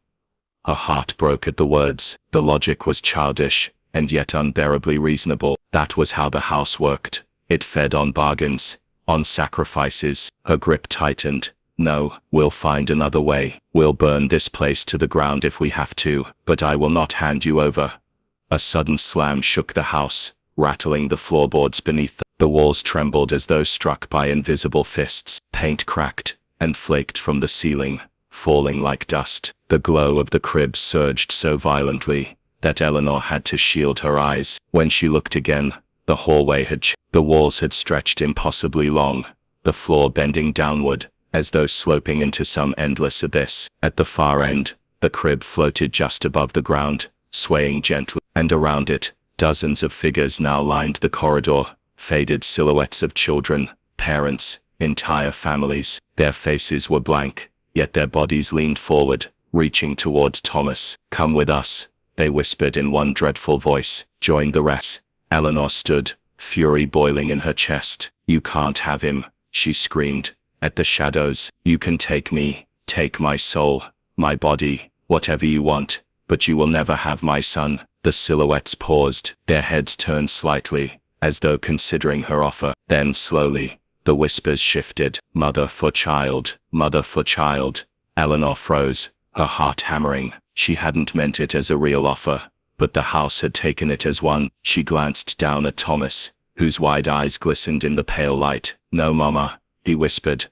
Her heart broke at the words. The logic was childish, and yet unbearably reasonable. That was how the house worked. It fed on bargains, on sacrifices. Her grip tightened. "No, we'll find another way. We'll burn this place to the ground if we have to, but I will not hand you over." A sudden slam shook the house, rattling the floorboards beneath them. The walls trembled as though struck by invisible fists. Paint cracked and flaked from the ceiling, falling like dust. The glow of the crib surged so violently that Eleanor had to shield her eyes. When she looked again, the hallway had the walls had stretched impossibly long, the floor bending downward, as though sloping into some endless abyss. At the far end, the crib floated just above the ground, swaying gently, and around it, dozens of figures now lined the corridor, faded silhouettes of children, parents, entire families. Their faces were blank, yet their bodies leaned forward, reaching towards Thomas. "Come with us," they whispered in one dreadful voice. "Join the rest." Eleanor stood, fury boiling in her chest. "You can't have him," she screamed at the shadows. "You can take me, take my soul, my body, whatever you want, but you will never have my son." The silhouettes paused, their heads turned slightly, as though considering her offer. Then slowly, the whispers shifted. Mother for child, mother for child. Eleanor froze, her heart hammering. She hadn't meant it as a real offer, but the house had taken it as one. She glanced down at Thomas, whose wide eyes glistened in the pale light. No, Mama, he whispered.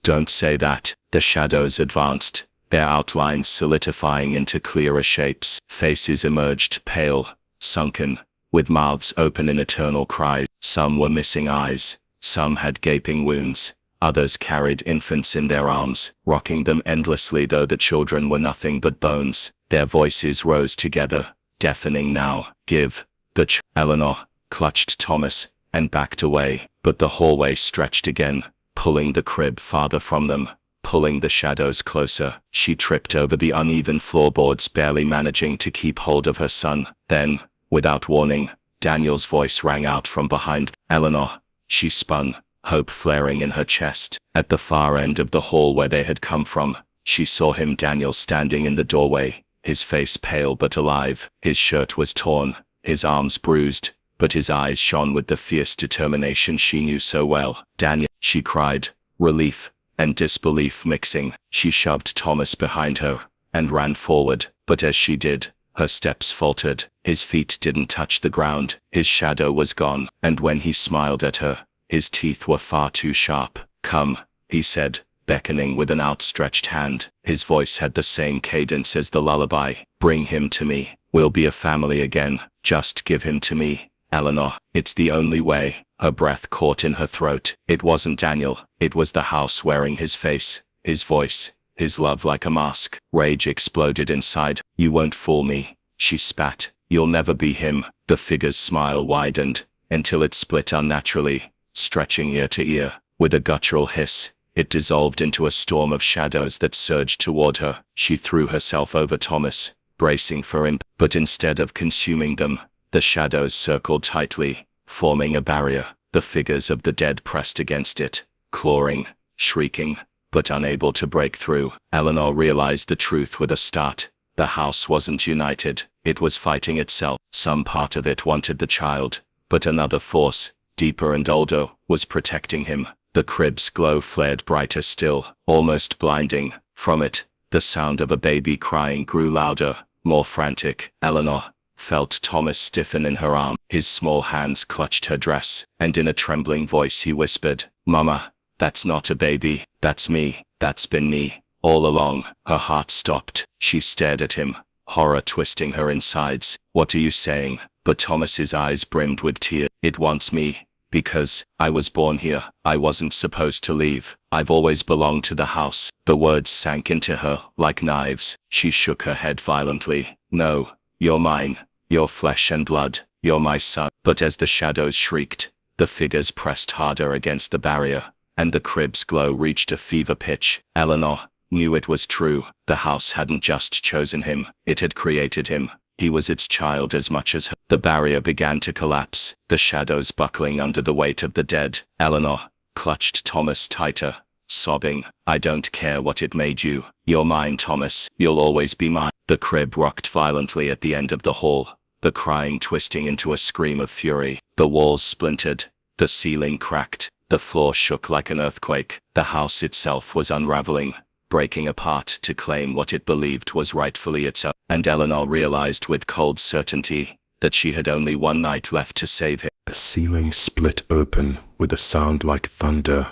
Don't say that. The shadows advanced, their outlines solidifying into clearer shapes. Faces emerged, pale, sunken, with mouths open in eternal cries. Some were missing eyes, some had gaping wounds, others carried infants in their arms, rocking them endlessly though the children were nothing but bones. Their voices rose together, deafening now. Give the Eleanor clutched Thomas and backed away, but the hallway stretched again, pulling the crib farther from them, pulling the shadows closer. She tripped over the uneven floorboards, barely managing to keep hold of her son. Then, without warning, Daniel's voice rang out from behind. Eleanor. She spun, hope flaring in her chest. At the far end of the hall where they had come from, she saw him, Daniel, standing in the doorway, his face pale but alive. His shirt was torn, his arms bruised, but his eyes shone with the fierce determination she knew so well. Daniel, she cried, relief and disbelief mixing. She shoved Thomas behind her and ran forward, but as she did, her steps faltered. His feet didn't touch the ground. His shadow was gone, and when he smiled at her, his teeth were far too sharp. Come, he said, beckoning with an outstretched hand. His voice had the same cadence as the lullaby. Bring him to me. We'll be a family again. Just give him to me, Eleanor. It's the only way. Her breath caught in her throat. It wasn't Daniel. It was the house wearing his face, his voice, his love like a mask. Rage exploded inside. You won't fool me, she spat. You'll never be him. The figure's smile widened, until it split unnaturally, stretching ear to ear. With a guttural hiss, it dissolved into a storm of shadows that surged toward her. She threw herself over Thomas, bracing for him, but instead of consuming them, the shadows circled tightly, forming a barrier. The figures of the dead pressed against it, clawing, shrieking, but unable to break through. Eleanor realized the truth with a start. The house wasn't united. It was fighting itself. Some part of it wanted the child, but another force, deeper and older, was protecting him. The crib's glow flared brighter still, almost blinding. From it, the sound of a baby crying grew louder, more frantic. Eleanor felt Thomas stiffen in her arm. His small hands clutched her dress, and in a trembling voice he whispered, Mama, that's not a baby, that's me, that's been me, all along. Her heart stopped. She stared at him, horror twisting her insides. What are you saying? But Thomas's eyes brimmed with tears. It wants me, because I was born here. I wasn't supposed to leave. I've always belonged to the house. The words sank into her like knives. She shook her head violently. No, you're mine. You're flesh and blood. You're my son. But as the shadows shrieked, the figures pressed harder against the barrier, and the crib's glow reached a fever pitch. Eleanor knew it was true. The house hadn't just chosen him. It had created him. He was its child as much as her. The barrier began to collapse, the shadows buckling under the weight of the dead. Eleanor clutched Thomas tighter, sobbing, I don't care what it made you. You're mine, Thomas. You'll always be mine. The crib rocked violently at the end of the hall, the crying twisting into a scream of fury. The walls splintered, the ceiling cracked, the floor shook like an earthquake. The house itself was unraveling, breaking apart to claim what it believed was rightfully its own. And Eleanor realized with cold certainty that she had only one night left to save him. The ceiling split open with a sound like thunder,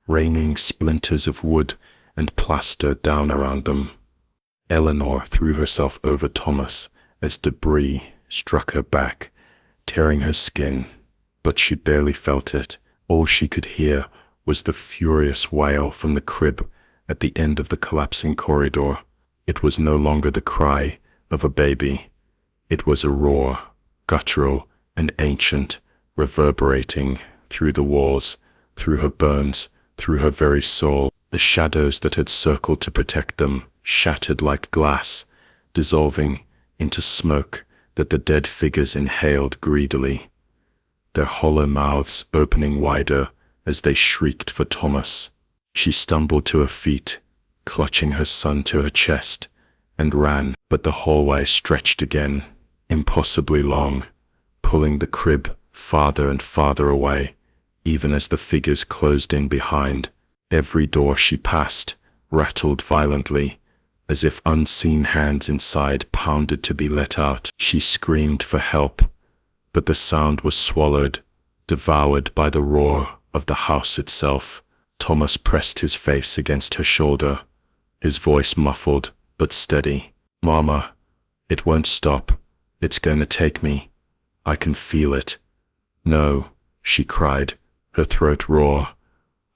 raining splinters of wood and plaster down around them. Eleanor threw herself over Thomas as debris struck her back, tearing her skin, but she barely felt it. All she could hear was the furious wail from the crib at the end of the collapsing corridor. It was no longer the cry of a baby. It was a roar, guttural and ancient, reverberating through the walls, through her bones, through her very soul. The shadows that had circled to protect them shattered like glass, dissolving into smoke that the dead figures inhaled greedily, their hollow mouths opening wider as they shrieked for Thomas. She stumbled to her feet, clutching her son to her chest, and ran, but the hallway stretched again, impossibly long, pulling the crib farther and farther away, even as the figures closed in behind. Every door she passed rattled violently, as if unseen hands inside pounded to be let out. She screamed for help, but the sound was swallowed, devoured by the roar of the house itself. Thomas pressed his face against her shoulder, his voice muffled but steady. "Mama, it won't stop. It's going to take me. I can feel it." "No," she cried, her throat raw.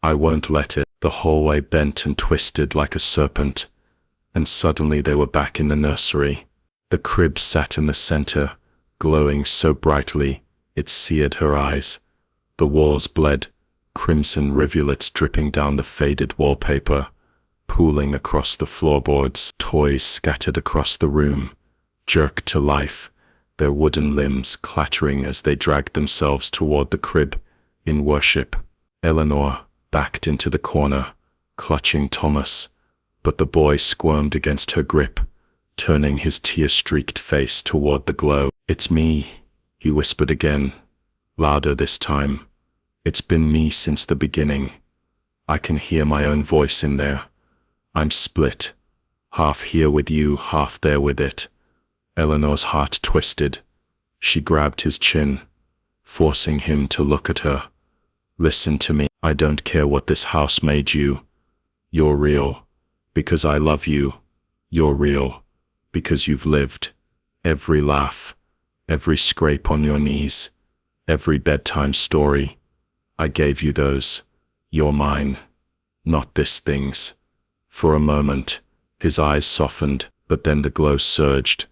"I won't let it." The hallway bent and twisted like a serpent, and suddenly they were back in the nursery. The crib sat in the center, glowing so brightly it seared her eyes. The walls bled, crimson rivulets dripping down the faded wallpaper, pooling across the floorboards. Toys scattered across the room, jerked to life, their wooden limbs clattering as they dragged themselves toward the crib in worship. Eleanor backed into the corner, clutching Thomas, but the boy squirmed against her grip, turning his tear-streaked face toward the glow. "It's me," he whispered again, louder this time. "It's been me since the beginning. I can hear my own voice in there. I'm split, half here with you, half there with it." Eleanor's heart twisted. She grabbed his chin, forcing him to look at her. "Listen to me. I don't care what this house made you. You're real, because I love you. You're real, because you've lived. Every laugh, every scrape on your knees, every bedtime story. I gave you those. You're mine, not this thing's." For a moment, his eyes softened, but then the glow surged,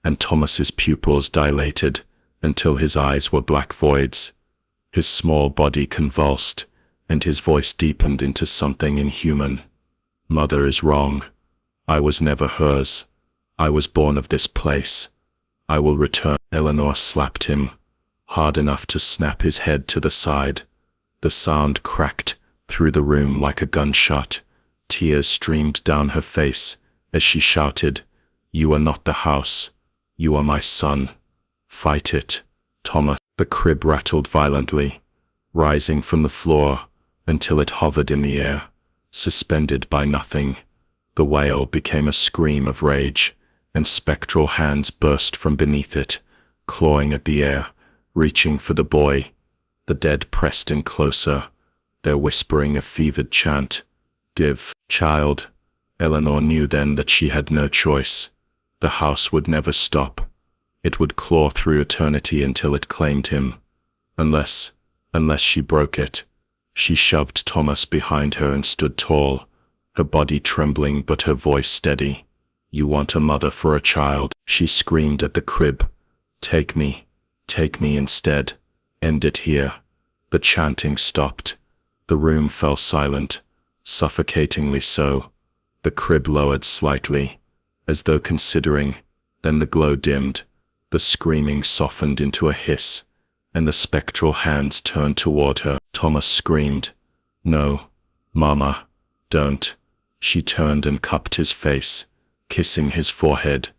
and Thomas's pupils dilated until his eyes were black voids. His small body convulsed, and his voice deepened into something inhuman. "Mother is wrong. I was never hers. I was born of this place. I will return." Eleanor slapped him, hard enough to snap his head to the side. The sound cracked through the room like a gunshot. Tears streamed down her face as she shouted, "You are not the house. You are my son. Fight it, Thomas." The crib rattled violently, rising from the floor until it hovered in the air, suspended by nothing. The wail became a scream of rage, and spectral hands burst from beneath it, clawing at the air, reaching for the boy. The dead pressed in closer, their whispering a fevered chant. "Give, child." Eleanor knew then that she had no choice. The house would never stop. It would claw through eternity until it claimed him. Unless she broke it. She shoved Thomas behind her and stood tall, her body trembling but her voice steady. "You want a mother for a child," she screamed at the crib. Take me instead. End it here." The chanting stopped. The room fell silent, suffocatingly so. The crib lowered slightly, as though considering, then the glow dimmed, the screaming softened into a hiss, and the spectral hands turned toward her. Thomas screamed, "No, Mama, don't." She turned and cupped his face, kissing his forehead.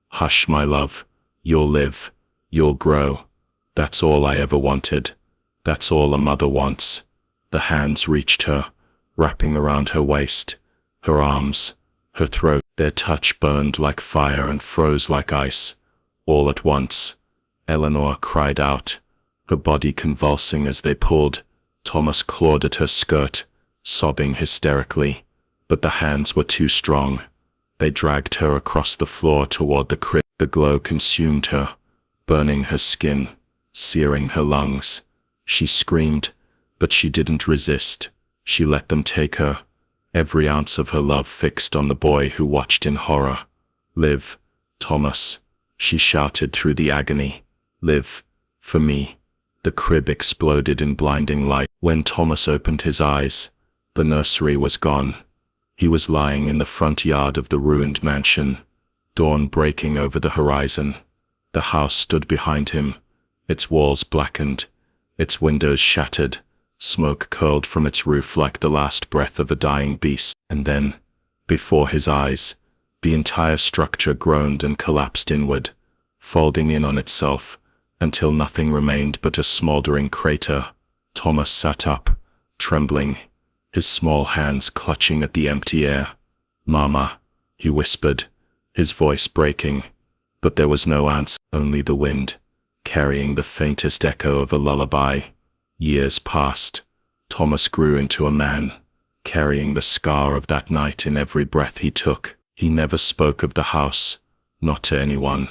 "Hush, my love. You'll live. You'll grow. That's all I ever wanted. That's all a mother wants." The hands reached her, wrapping around her waist, her arms, her throat. Their touch burned like fire and froze like ice. All at once, Eleanor cried out, her body convulsing as they pulled. Thomas clawed at her skirt, sobbing hysterically, but the hands were too strong. They dragged her across the floor toward the crib. The glow consumed her, burning her skin, searing her lungs. She screamed, but she didn't resist. She let them take her, every ounce of her love fixed on the boy who watched in horror. "Live, Thomas," she shouted through the agony. "Live, for me." The crib exploded in blinding light. When Thomas opened his eyes, the nursery was gone. He was lying in the front yard of the ruined mansion, dawn breaking over the horizon. The house stood behind him, its walls blackened, its windows shattered. Smoke curled from its roof like the last breath of a dying beast. And then, before his eyes, the entire structure groaned and collapsed inward, folding in on itself, until nothing remained but a smoldering crater. Thomas sat up, trembling, his small hands clutching at the empty air. "Mama," he whispered, his voice breaking. But there was no answer, only the wind, carrying the faintest echo of a lullaby. Years passed. Thomas grew into a man, carrying the scar of that night in every breath he took. He never spoke of the house, not to anyone.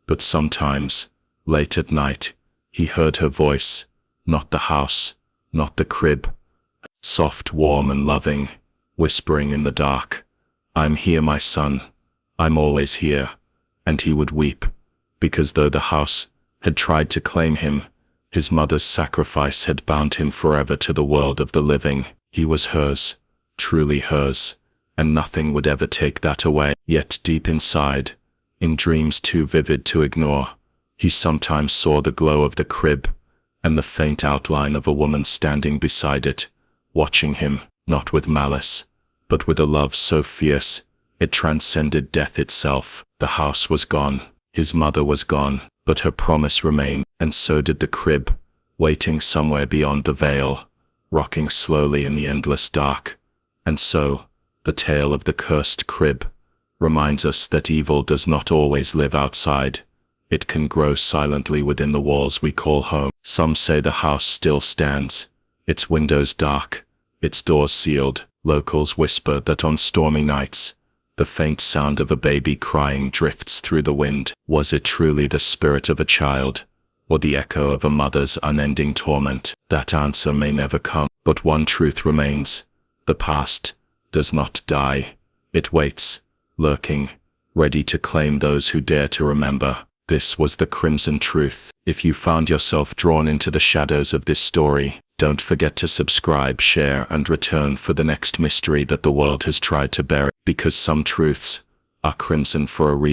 But sometimes, late at night, he heard her voice, not the house, not the crib, soft, warm and loving, whispering in the dark, "I'm here, my son. I'm always here." And he would weep, because though the house had tried to claim him, his mother's sacrifice had bound him forever to the world of the living. He was hers, truly hers, and nothing would ever take that away. Yet deep inside, in dreams too vivid to ignore, he sometimes saw the glow of the crib, and the faint outline of a woman standing beside it, watching him, not with malice, but with a love so fierce, it transcended death itself. The house was gone, his mother was gone, but her promise remained, and so did the crib, waiting somewhere beyond the veil, rocking slowly in the endless dark. And so, the tale of the cursed crib reminds us that evil does not always live outside. It can grow silently within the walls we call home. Some say the house still stands, its windows dark, its doors sealed. Locals whisper that on stormy nights, the faint sound of a baby crying drifts through the wind. Was it truly the spirit of a child, or the echo of a mother's unending torment? That answer may never come, but one truth remains. The past does not die. It waits, lurking, ready to claim those who dare to remember. This was the Crimson Truth. If you found yourself drawn into the shadows of this story, don't forget to subscribe, share, and return for the next mystery that the world has tried to bury, because some truths are crimson for a reason.